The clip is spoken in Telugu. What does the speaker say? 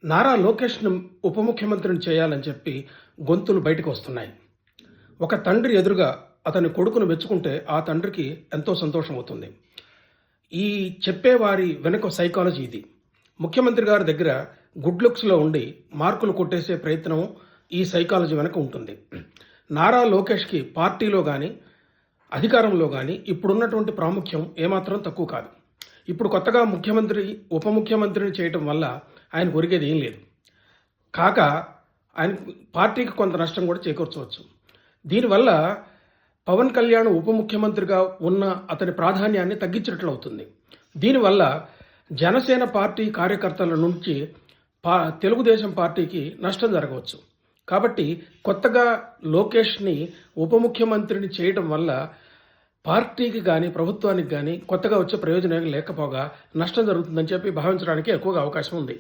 నారా లోకేష్ను ఉప ముఖ్యమంత్రిని చేయాలని చెప్పి గొంతులు బయటకు వస్తున్నాయి. ఒక తండ్రి ఎదురుగా అతని కొడుకును మెచ్చుకుంటే ఆ తండ్రికి ఎంతో సంతోషం అవుతుంది. ఈ చెప్పేవారి వెనుక సైకాలజీ ఇది. ముఖ్యమంత్రి గారి దగ్గర గుడ్ లుక్స్లో ఉండి మార్కులు కొట్టేసే ప్రయత్నం ఈ సైకాలజీ వెనుక ఉంటుంది. నారా లోకేష్కి పార్టీలో కానీ అధికారంలో కానీ ఇప్పుడున్నటువంటి ప్రాముఖ్యం ఏమాత్రం తక్కువ కాదు. ఇప్పుడు కొత్తగా ముఖ్యమంత్రి ఉప ముఖ్యమంత్రిని చేయటం వల్ల ఆయనకు ఒరిగేది ఏం లేదు. కాక ఆయన పార్టీకి కొంత నష్టం కూడా చేకూర్చవచ్చు. దీనివల్ల పవన్ కళ్యాణ్ ఉప ముఖ్యమంత్రిగా ఉన్న అతని ప్రాధాన్యాన్ని తగ్గించినట్లు అవుతుంది. దీనివల్ల జనసేన పార్టీ కార్యకర్తల నుంచి తెలుగుదేశం పార్టీకి నష్టం జరగవచ్చు. కాబట్టి కొత్తగా లోకేష్ని ఉప ముఖ్యమంత్రిని చేయడం వల్ల పార్టీకి కానీ ప్రభుత్వానికి కానీ కొత్తగా వచ్చే ప్రయోజనం లేకపోగా నష్టం జరుగుతుందని చెప్పి భావించడానికి ఎక్కువగా అవకాశం ఉంది.